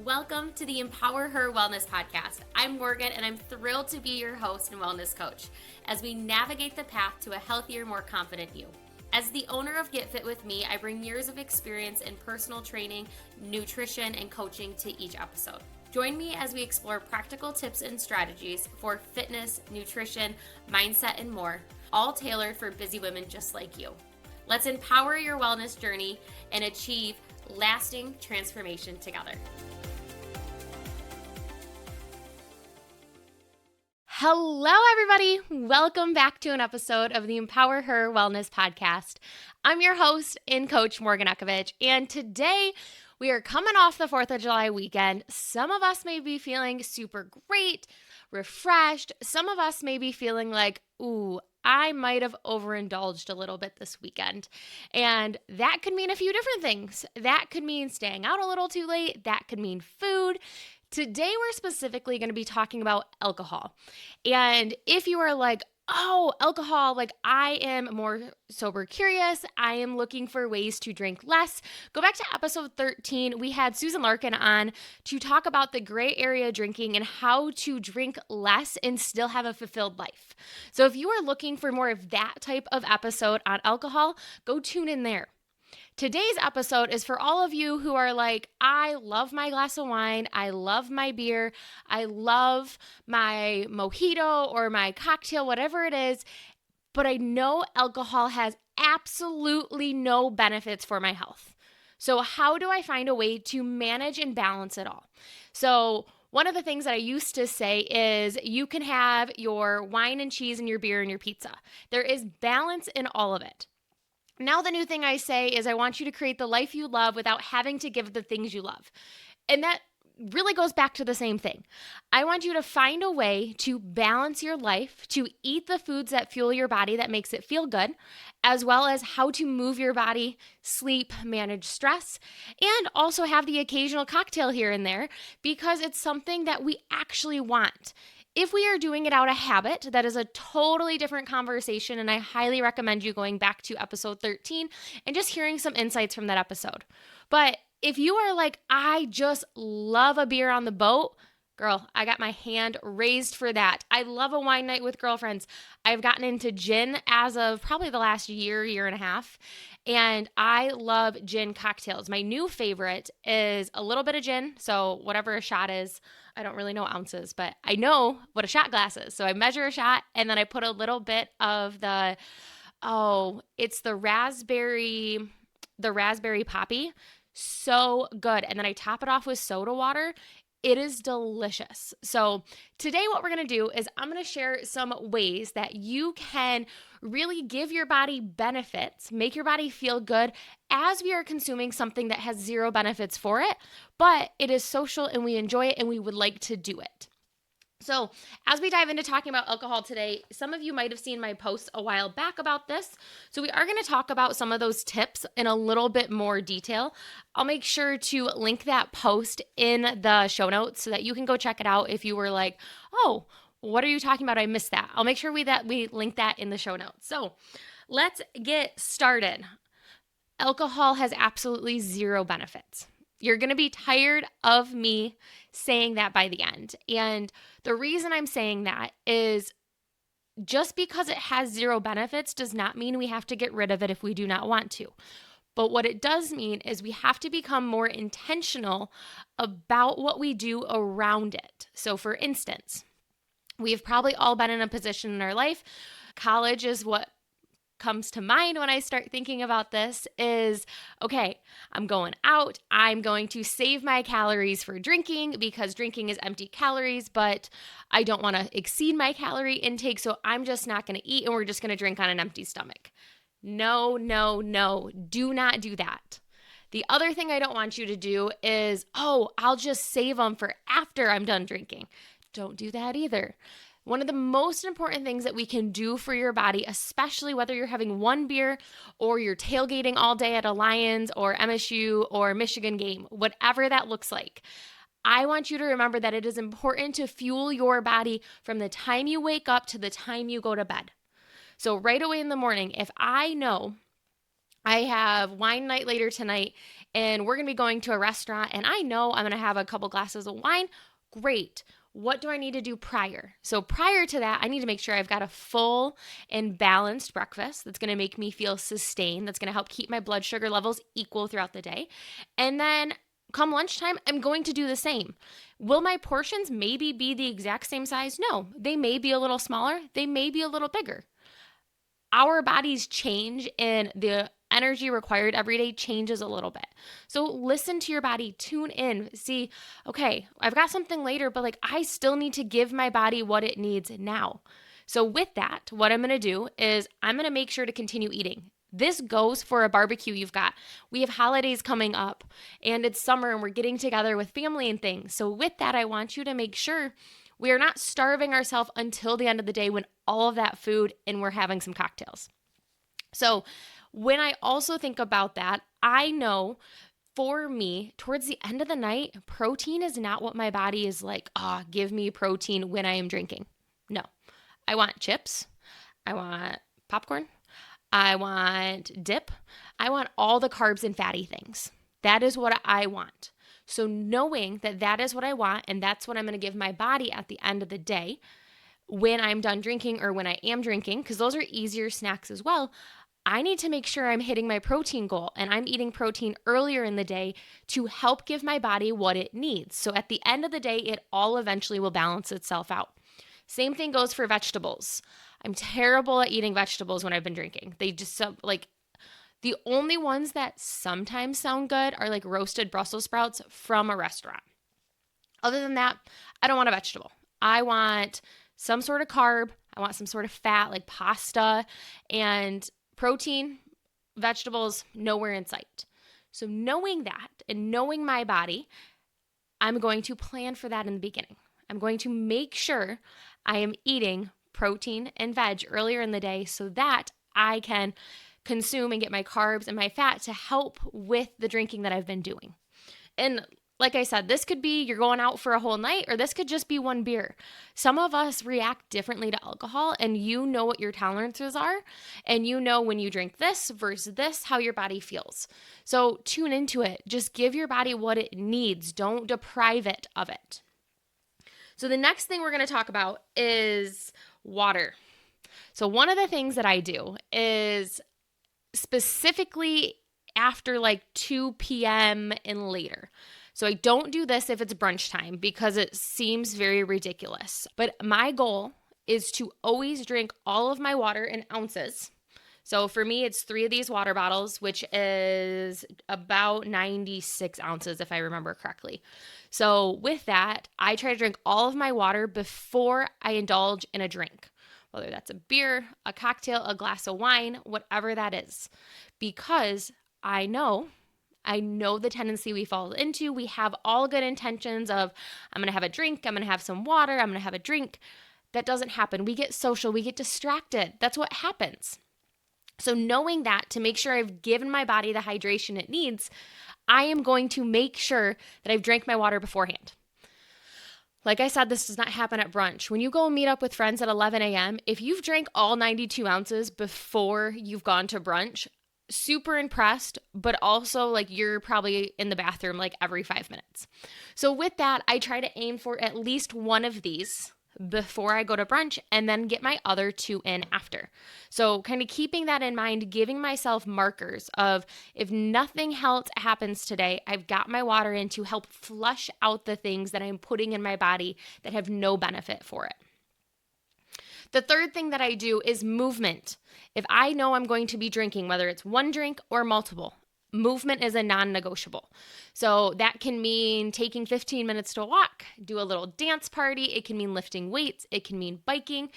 Welcome to the EmpowerHer Wellness podcast. I'm Morgan, and I'm thrilled to be your host and wellness coach as we navigate the path to a healthier, more confident you. As the owner of Get Fit With Me, I bring years of experience in personal training, nutrition, and coaching to each episode. Join me as we explore practical tips and strategies for fitness, nutrition, mindset, and more, all tailored for busy women just like you. Let's empower your wellness journey and achieve lasting transformation together. Hello, everybody. Welcome back to an episode of the EmpowerHer Wellness podcast. I'm your host and coach, Morgan Ekovich, and today we are coming off the 4th of July weekend. Some of us may be feeling super great, refreshed. Some of us may be feeling like, ooh, I might have overindulged a little bit this weekend. And that could mean a few different things. That could mean staying out a little too late. That could mean food. Today, we're specifically going to be talking about alcohol. And if you are like, oh, alcohol, like I am more sober curious, I am looking for ways to drink less, go back to episode 13. We had Susan Larkin on to talk about the gray area drinking and how to drink less and still have a fulfilled life. So if you are looking for more of that type of episode on alcohol, go tune in there. Today's episode is for all of you who are like, I love my glass of wine, I love my beer, I love my mojito or my cocktail, whatever it is, but I know alcohol has absolutely no benefits for my health. So how do I find a way to manage and balance it all? So one of the things that I used to say is you can have your wine and cheese and your beer and your pizza. There is balance in all of it. Now the new thing I say is I want you to create the life you love without having to give the things you love. And that really goes back to the same thing. I want you to find a way to balance your life, to eat the foods that fuel your body that makes it feel good, as well as how to move your body, sleep, manage stress, and also have the occasional cocktail here and there because it's something that we actually want. If we are doing it out of habit, that is a totally different conversation, and I highly recommend you going back to episode 13 and just hearing some insights from that episode. But if you are like, I just love a beer on the boat, girl, I got my hand raised for that. I love a wine night with girlfriends. I've gotten into gin as of probably the last year and a half, and I love gin cocktails. My new favorite is a little bit of gin, so whatever a shot is. I don't really know ounces, but I know what a shot glass is. So I measure a shot, and then I put a little bit of it's the raspberry poppy. So good. And then I top it off with soda water. It is delicious. So today what we're going to do is I'm going to share some ways that you can really give your body benefits, make your body feel good as we are consuming something that has zero benefits for it, but it is social and we enjoy it and we would like to do it. So as we dive into talking about alcohol today, some of you might have seen my post a while back about this. So we are going to talk about some of those tips in a little bit more detail. I'll make sure to link that post in the show notes so that you can go check it out if you were like, oh, what are you talking about? I missed that. I'll make sure we link that in the show notes. So let's get started. Alcohol has absolutely zero benefits. You're going to be tired of me saying that by the end. And the reason I'm saying that is just because it has zero benefits does not mean we have to get rid of it if we do not want to. But what it does mean is we have to become more intentional about what we do around it. So for instance, we've probably all been in a position in our life. College is what comes to mind when I start thinking about this is, okay, I'm going out. I'm going to save my calories for drinking because drinking is empty calories, but I don't want to exceed my calorie intake, so I'm just not going to eat and we're just going to drink on an empty stomach. No, do not do that. The other thing I don't want you to do is, I'll just save them for after I'm done drinking. Don't do that either. One of the most important things that we can do for your body, especially whether you're having one beer or you're tailgating all day at a Lions or MSU or Michigan game, whatever that looks like, I want you to remember that it is important to fuel your body from the time you wake up to the time you go to bed. So right away in the morning, if I know I have wine night later tonight and we're going to be going to a restaurant and I know I'm going to have a couple glasses of wine, great. What do I need to do prior? So prior to that, I need to make sure I've got a full and balanced breakfast that's going to make me feel sustained, that's going to help keep my blood sugar levels equal throughout the day. And then come lunchtime, I'm going to do the same. Will my portions maybe be the exact same size? No, they may be a little smaller. They may be a little bigger. Our bodies change and the energy required every day changes a little bit. So listen to your body, tune in, see, okay, I've got something later, but like I still need to give my body what it needs now. So with that, what I'm going to do is I'm going to make sure to continue eating. This goes for a barbecue you've got. We have holidays coming up and it's summer and we're getting together with family and things. So with that, I want you to make sure we are not starving ourselves until the end of the day when all of that food and we're having some cocktails. So when I also think about that, I know for me, towards the end of the night, protein is not what my body is like, give me protein when I am drinking. No, I want chips. I want popcorn. I want dip. I want all the carbs and fatty things. That is what I want. So knowing that that is what I want and that's what I'm going to give my body at the end of the day when I'm done drinking or when I am drinking, because those are easier snacks as well, I need to make sure I'm hitting my protein goal and I'm eating protein earlier in the day to help give my body what it needs. So at the end of the day, it all eventually will balance itself out. Same thing goes for vegetables. I'm terrible at eating vegetables when I've been drinking. They just like the only ones that sometimes sound good are like roasted Brussels sprouts from a restaurant. Other than that, I don't want a vegetable. I want some sort of carb. I want some sort of fat like pasta and protein, vegetables, nowhere in sight. So knowing that and knowing my body, I'm going to plan for that in the beginning. I'm going to make sure I am eating protein and veg earlier in the day so that I can consume and get my carbs and my fat to help with the drinking that I've been doing. And like I said, this could be you're going out for a whole night or this could just be one beer. Some of us react differently to alcohol and you know what your tolerances are and you know when you drink this versus this, how your body feels. So tune into it. Just give your body what it needs. Don't deprive it of it. So the next thing we're going to talk about is water. So one of the things that I do is specifically after like 2 p.m. and later. So I don't do this if it's brunch time because it seems very ridiculous. But my goal is to always drink all of my water in ounces. So for me, it's 3 of these water bottles, which is about 96 ounces if I remember correctly. So with that, I try to drink all of my water before I indulge in a drink, whether that's a beer, a cocktail, a glass of wine, whatever that is, because I know the tendency we fall into. We have all good intentions of, I'm going to have a drink, I'm going to have some water, I'm going to have a drink. That doesn't happen. We get social, we get distracted. That's what happens. So knowing that, to make sure I've given my body the hydration it needs, I am going to make sure that I've drank my water beforehand. Like I said, this does not happen at brunch. When you go meet up with friends at 11 a.m., if you've drank all 92 ounces before you've gone to brunch, super impressed, but also like you're probably in the bathroom like every 5 minutes. So with that, I try to aim for at least one of these before I go to brunch and then get my other 2 in after. So kind of keeping that in mind, giving myself markers of if nothing else happens today, I've got my water in to help flush out the things that I'm putting in my body that have no benefit for it. The third thing that I do is movement. If I know I'm going to be drinking, whether it's one drink or multiple, movement is a non-negotiable. So that can mean taking 15 minutes to walk, do a little dance party. It can mean lifting weights. It can mean biking.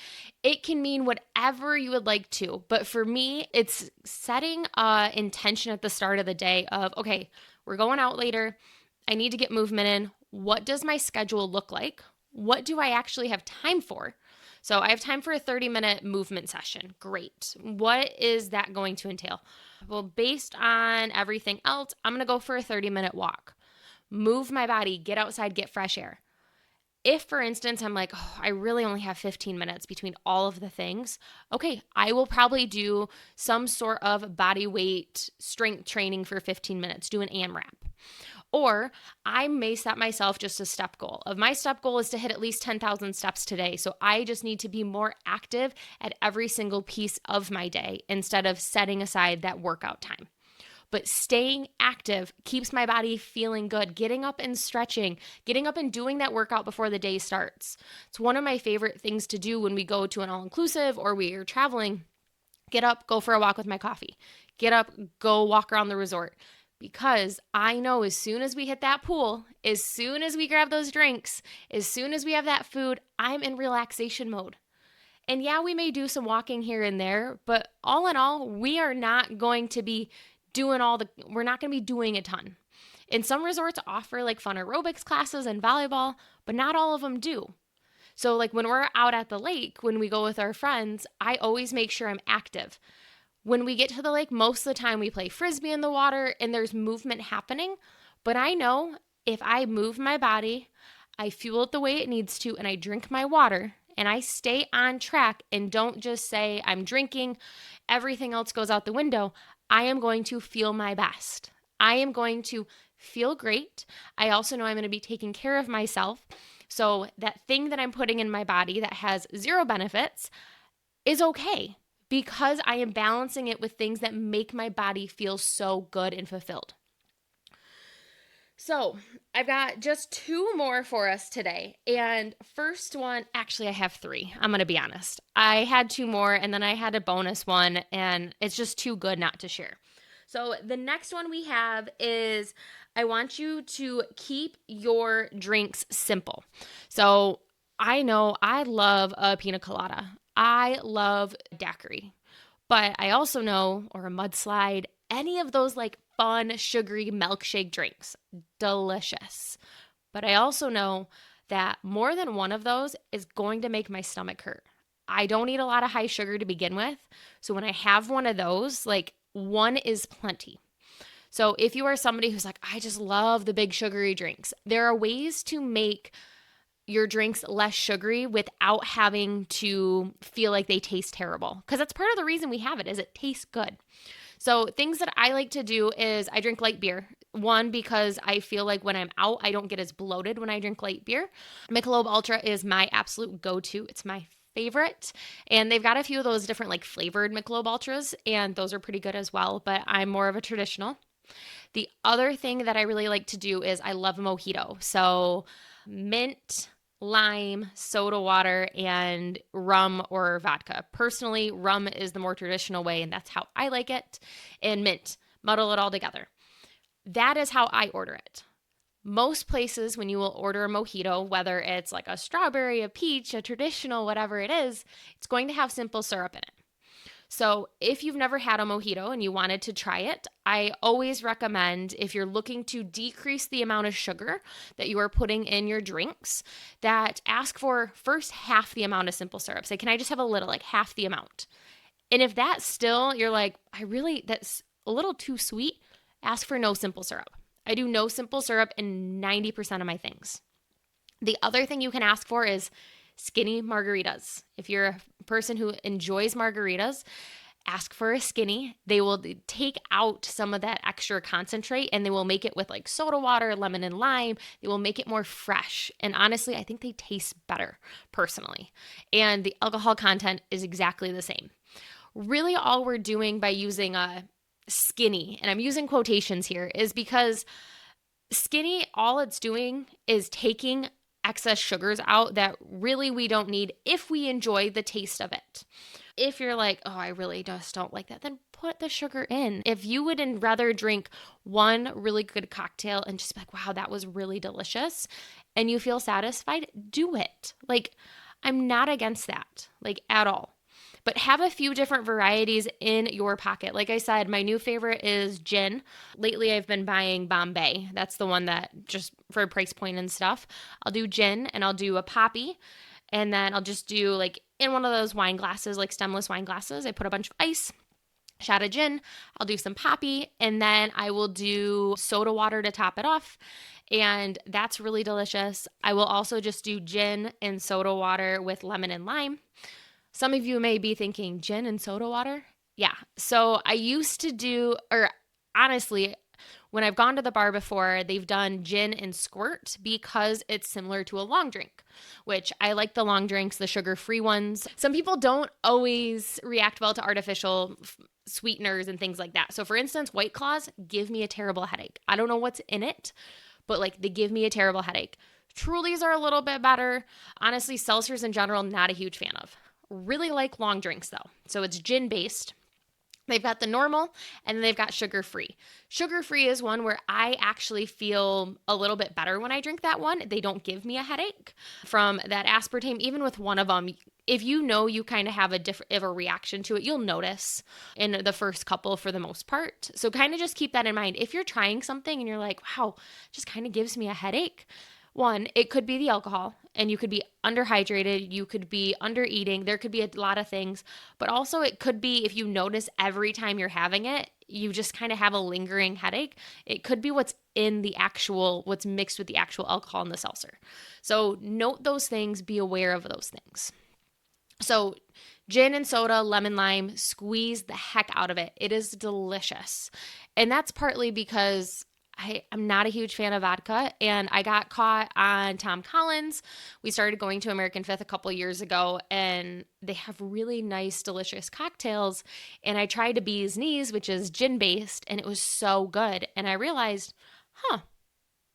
It can mean whatever you would like to. But for me, it's setting an intention at the start of the day of, okay, we're going out later. I need to get movement in. What does my schedule look like? What do I actually have time for? So I have time for a 30-minute movement session. Great. What is that going to entail? Well, based on everything else, I'm going to go for a 30-minute walk. Move my body, get outside, get fresh air. if, for instance, I'm like, oh, I really only have 15 minutes between all of the things, okay, I will probably do some sort of body weight strength training for 15 minutes, do an AMRAP. Or I may set myself just a step goal. Of my step goal is to hit at least 10,000 steps today. So I just need to be more active at every single piece of my day instead of setting aside that workout time. But staying active keeps my body feeling good. Getting up and stretching, getting up and doing that workout before the day starts. It's one of my favorite things to do when we go to an all-inclusive or we are traveling. Get up, go for a walk with my coffee. Get up, go walk around the resort. Because I know as soon as we hit that pool, as soon as we grab those drinks, as soon as we have that food, I'm in relaxation mode. And yeah, we may do some walking here and there, but all in all, we are not going to be we're not going to be doing a ton. And some resorts offer like fun aerobics classes and volleyball, but not all of them do. So like when we're out at the lake, when we go with our friends, I always make sure I'm active. When we get to the lake, most of the time we play frisbee in the water and there's movement happening. But I know if I move my body, I fuel it the way it needs to, and I drink my water, and I stay on track and don't just say I'm drinking, everything else goes out the window, I am going to feel my best. I am going to feel great. I also know I'm going to be taking care of myself. So that thing that I'm putting in my body that has zero benefits is okay, because I am balancing it with things that make my body feel so good and fulfilled. So I've got just two more for us today. And first one, actually I have three. I'm going to be honest. I had two more and then I had a bonus one, and it's just too good not to share. So the next one we have is I want you to keep your drinks simple. So I know I love a pina colada. I love daiquiri, but I also know, or a mudslide, any of those like fun, sugary milkshake drinks, delicious. But I also know that more than one of those is going to make my stomach hurt. I don't eat a lot of high sugar to begin with. So when I have one of those, like one is plenty. So if you are somebody who's like, I just love the big sugary drinks, there are ways to make your drinks less sugary without having to feel like they taste terrible. Because that's part of the reason we have it, is it tastes good. So things that I like to do is I drink light beer. One, because I feel like when I'm out, I don't get as bloated when I drink light beer. Michelob Ultra is my absolute go-to. It's my favorite. And they've got a few of those different like flavored Michelob Ultras, and those are pretty good as well, but I'm more of a traditional. The other thing that I really like to do is I love a mojito. So mint, lime, soda water, and rum or vodka. Personally, rum is the more traditional way, and that's how I like it. And mint, muddle it all together. That is how I order it. Most places, when you will order a mojito, whether it's like a strawberry, a peach, a traditional, whatever it is, it's going to have simple syrup in it. So if you've never had a mojito and you wanted to try it, I always recommend, if you're looking to decrease the amount of sugar that you are putting in your drinks, that ask for first half the amount of simple syrup. Say, can I just have a little, like half the amount? And if that's still, you're like, that's a little too sweet, ask for no simple syrup. I do no simple syrup in 90% of my things. The other thing you can ask for is skinny margaritas. If you're a person who enjoys margaritas, ask for a skinny. They will take out some of that extra concentrate and they will make it with like soda water, lemon and lime. They will make it more fresh. And honestly, I think they taste better personally. And the alcohol content is exactly the same. Really all we're doing by using a skinny, and I'm using quotations here, is because skinny, all it's doing is taking excess sugars out that really we don't need if we enjoy the taste of it. If you're like, oh, I really just don't like that, then put the sugar in. If you would rather drink one really good cocktail and just be like, wow, that was really delicious, and you feel satisfied, do it. Like, I'm not against that, like at all. But have a few different varieties in your pocket. Like I said, my new favorite is gin. Lately, I've been buying Bombay. That's the one that just for price point and stuff. I'll do gin and I'll do a poppy. And then I'll just do like in one of those wine glasses, like stemless wine glasses. I put a bunch of ice shot of gin, I'll do some poppy, and then I will do soda water to top it off. And that's really delicious. I will also just do gin and soda water with lemon and lime. Some of you may be thinking, gin and soda water? Yeah. So I used to do, or honestly, when I've gone to the bar before, they've done gin and squirt because it's similar to a long drink, which I like the long drinks, the sugar-free ones. Some people don't always react well to artificial sweeteners and things like that. So for instance, White Claws give me a terrible headache. I don't know what's in it, but like they give me a terrible headache. Trulies are a little bit better. Honestly, seltzers in general, not a huge fan of. Really like long drinks though. So it's gin based. They've got the normal and then they've got sugar-free. Sugar-free is one where I actually feel a little bit better when I drink that one. They don't give me a headache from that aspartame. Even with one of them, if you know you kind of have a different reaction to it, you'll notice in the first couple for the most part. So kind of just keep that in mind. If you're trying something and you're like, wow, it just kind of gives me a headache. One, it could be the alcohol, and you could be underhydrated, you could be under eating, there could be a lot of things, but also it could be if you notice every time you're having it, you just kind of have a lingering headache. It could be what's mixed with the actual alcohol in the seltzer. So note those things, be aware of those things. So gin and soda, lemon lime, squeeze the heck out of it. It is delicious. And that's partly because I'm not a huge fan of vodka, and I got caught on Tom Collins. We started going to American Fifth a couple years ago, and they have really nice, delicious cocktails. And I tried a Bee's Knees, which is gin-based, and it was so good. And I realized,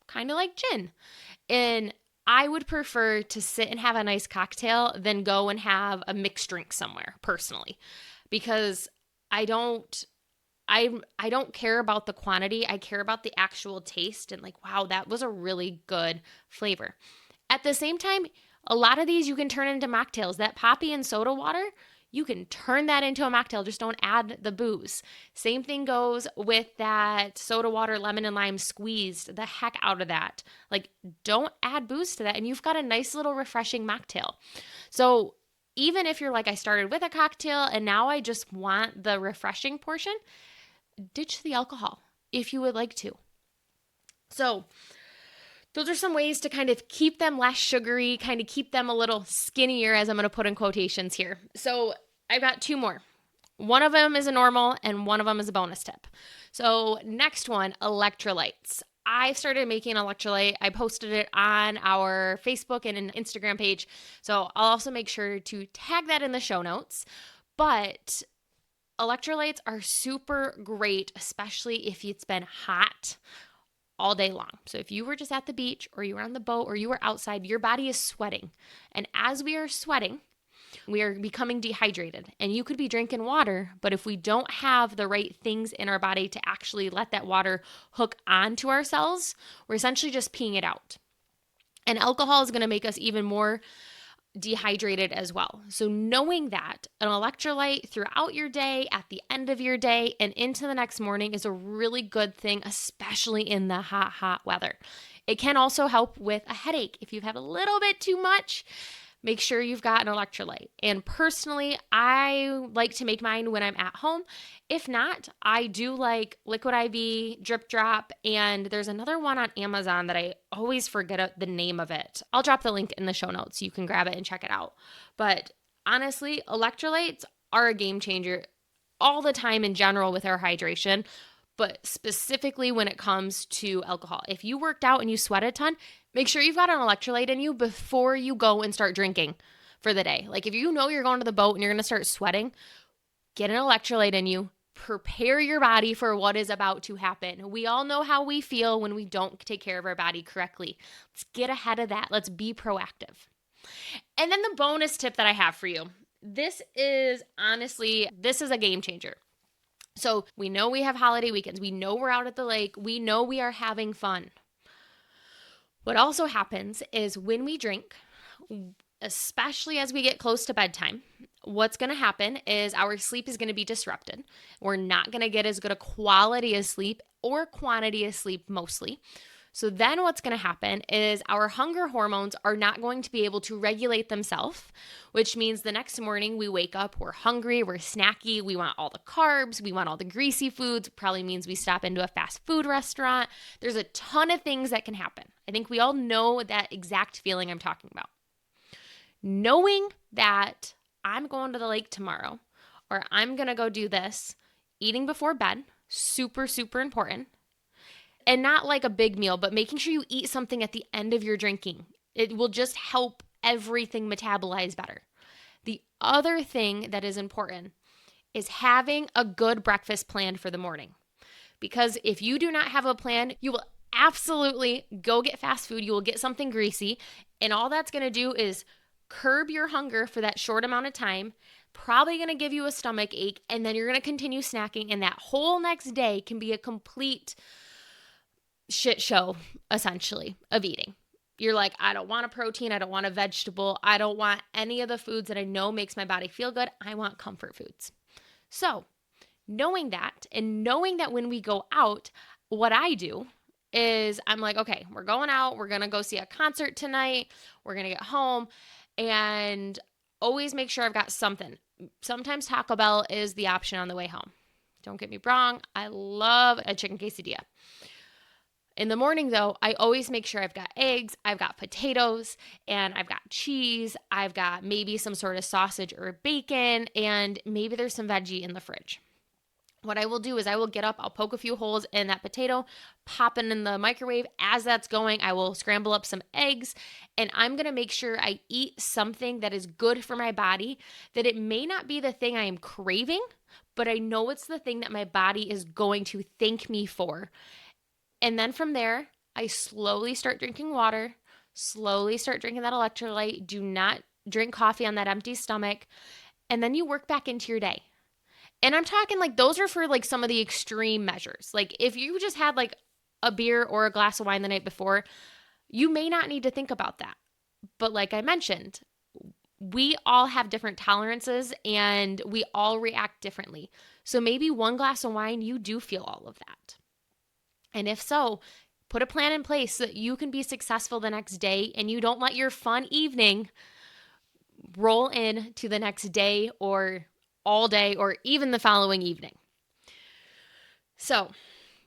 kind of like gin. And I would prefer to sit and have a nice cocktail than go and have a mixed drink somewhere, personally, because I don't care about the quantity. I care about the actual taste and like, wow, that was a really good flavor. At the same time, a lot of these you can turn into mocktails. That poppy and soda water, you can turn that into a mocktail. Just don't add the booze. Same thing goes with that soda water, lemon and lime squeezed the heck out of that. Like, don't add booze to that. And you've got a nice little refreshing mocktail. So even if you're like, I started with a cocktail and now I just want the refreshing portion, ditch the alcohol if you would like to. So those are some ways to kind of keep them less sugary, kind of keep them a little skinnier, as I'm going to put in quotations here. So I've got two more. One of them is a normal and one of them is a bonus tip. So next one, electrolytes. I started making an electrolyte. I posted it on our Facebook and an Instagram page. So I'll also make sure to tag that in the show notes. But electrolytes are super great, especially if it's been hot all day long. So if you were just at the beach or you were on the boat or you were outside, your body is sweating. And as we are sweating, we are becoming dehydrated. And you could be drinking water, but if we don't have the right things in our body to actually let that water hook onto our cells, we're essentially just peeing it out. And alcohol is going to make us even more dehydrated as well. So knowing that an electrolyte throughout your day, at the end of your day, and into the next morning is a really good thing, especially in the hot weather. It can also help with a headache. If you've had a little bit too much, make sure you've got an electrolyte. And personally, I like to make mine when I'm at home. If not, I do like Liquid IV, Drip Drop, and there's another one on Amazon that I always forget the name of it. I'll drop the link in the show notes so you can grab it and check it out. But honestly, electrolytes are a game changer all the time in general with our hydration, but specifically when it comes to alcohol. If you worked out and you sweat a ton, make sure you've got an electrolyte in you before you go and start drinking for the day. Like if you know you're going to the boat and you're going to start sweating, get an electrolyte in you. Prepare your body for what is about to happen. We all know how we feel when we don't take care of our body correctly. Let's get ahead of that. Let's be proactive. And then the bonus tip that I have for you. This is a game changer. So we know we have holiday weekends. We know we're out at the lake. We know we are having fun. What also happens is when we drink, especially as we get close to bedtime, what's going to happen is our sleep is going to be disrupted. We're not going to get as good a quality of sleep or quantity of sleep mostly. So then what's going to happen is our hunger hormones are not going to be able to regulate themselves, which means the next morning we wake up, we're hungry, we're snacky, we want all the carbs, we want all the greasy foods. Probably means we stop into a fast food restaurant. There's a ton of things that can happen. I think we all know that exact feeling I'm talking about. Knowing that I'm going to the lake tomorrow, or I'm going to go do this, eating before bed, super, super important. And not like a big meal, but making sure you eat something at the end of your drinking. It will just help everything metabolize better. The other thing that is important is having a good breakfast plan for the morning. Because if you do not have a plan, you will absolutely go get fast food. You will get something greasy. And all that's going to do is curb your hunger for that short amount of time, probably going to give you a stomach ache, and then you're going to continue snacking. And that whole next day can be a complete shit show, essentially, of eating. You're like, I don't want a protein. I don't want a vegetable. I don't want any of the foods that I know makes my body feel good. I want comfort foods. So knowing that, and knowing that when we go out, what I do is I'm like, okay, we're going out. We're going to go see a concert tonight. We're going to get home, and always make sure I've got something. Sometimes Taco Bell is the option on the way home. Don't get me wrong. I love a chicken quesadilla. In the morning, though, I always make sure I've got eggs, I've got potatoes, and I've got cheese. I've got maybe some sort of sausage or bacon, and maybe there's some veggie in the fridge. What I will do is I will get up, I'll poke a few holes in that potato, pop it in the microwave. As that's going, I will scramble up some eggs, and I'm going to make sure I eat something that is good for my body, that it may not be the thing I am craving, but I know it's the thing that my body is going to thank me for. And then from there, I slowly start drinking water, slowly start drinking that electrolyte. Do not drink coffee on that empty stomach. And then you work back into your day. And I'm talking like those are for like some of the extreme measures. Like if you just had like a beer or a glass of wine the night before, you may not need to think about that. But like I mentioned, we all have different tolerances and we all react differently. So maybe one glass of wine, you do feel all of that. And if so, put a plan in place so that you can be successful the next day and you don't let your fun evening roll in to the next day or all day or even the following evening. So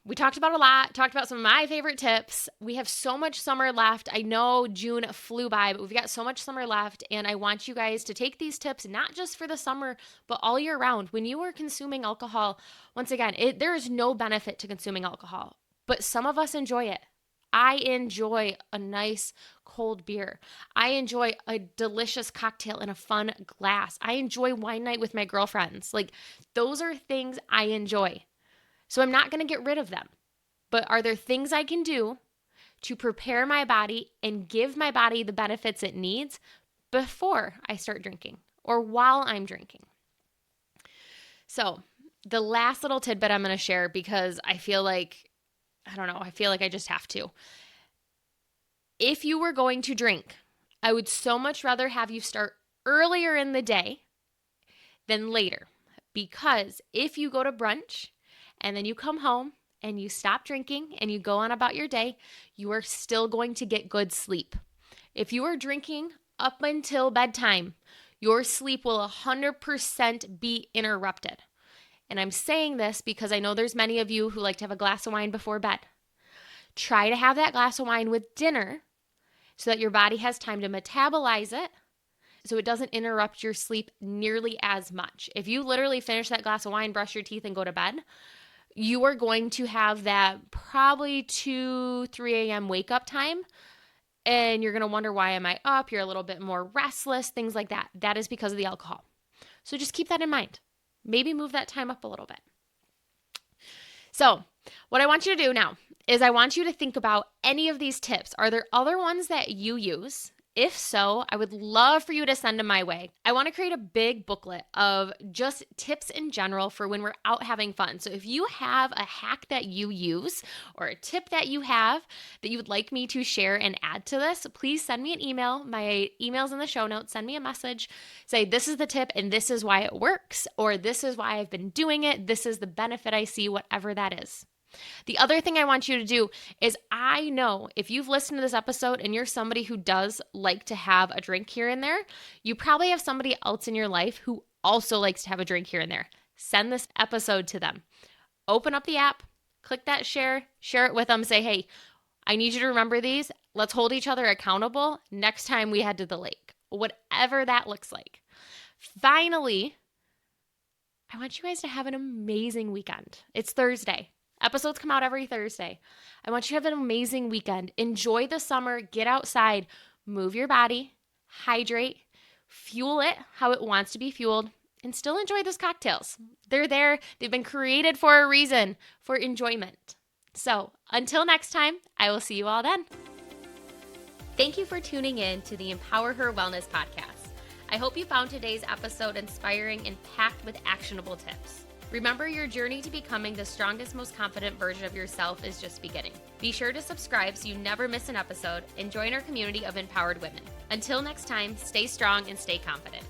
we talked about a lot, talked about some of my favorite tips. We have so much summer left. I know June flew by, but we've got so much summer left. And I want you guys to take these tips, not just for the summer, but all year round. When you are consuming alcohol, once again, there is no benefit to consuming alcohol. But some of us enjoy it. I enjoy a nice cold beer. I enjoy a delicious cocktail in a fun glass. I enjoy wine night with my girlfriends. Like those are things I enjoy. So I'm not going to get rid of them. But are there things I can do to prepare my body and give my body the benefits it needs before I start drinking or while I'm drinking? So the last little tidbit I'm going to share because I feel like I just have to. If you were going to drink, I would so much rather have you start earlier in the day than later. Because if you go to brunch and then you come home and you stop drinking and you go on about your day, you are still going to get good sleep. If you are drinking up until bedtime, your sleep will 100% be interrupted. And I'm saying this because I know there's many of you who like to have a glass of wine before bed. Try to have that glass of wine with dinner so that your body has time to metabolize it so it doesn't interrupt your sleep nearly as much. If you literally finish that glass of wine, brush your teeth, and go to bed, you are going to have that probably 2, 3 a.m. wake up time. And you're going to wonder, why am I up? You're a little bit more restless, things like that. That is because of the alcohol. So just keep that in mind. Maybe move that time up a little bit. So what I want you to do now is I want you to think about any of these tips. Are there other ones that you use? If so, I would love for you to send them my way. I want to create a big booklet of just tips in general for when we're out having fun. So if you have a hack that you use or a tip that you have that you would like me to share and add to this, please send me an email. My email's in the show notes. Send me a message. Say, this is the tip and this is why it works, or this is why I've been doing it. This is the benefit I see, whatever that is. The other thing I want you to do is, I know if you've listened to this episode and you're somebody who does like to have a drink here and there, you probably have somebody else in your life who also likes to have a drink here and there. Send this episode to them. Open up the app, click that share it with them, say, hey, I need you to remember these. Let's hold each other accountable next time we head to the lake, whatever that looks like. Finally, I want you guys to have an amazing weekend. It's Thursday. Episodes come out every Thursday. I want you to have an amazing weekend. Enjoy the summer. Get outside. Move your body. Hydrate. Fuel it how it wants to be fueled. And still enjoy those cocktails. They're there. They've been created for a reason, for enjoyment. So until next time, I will see you all then. Thank you for tuning in to the EmpowerHer Wellness podcast. I hope you found today's episode inspiring and packed with actionable tips. Remember, your journey to becoming the strongest, most confident version of yourself is just beginning. Be sure to subscribe so you never miss an episode and join our community of empowered women. Until next time, stay strong and stay confident.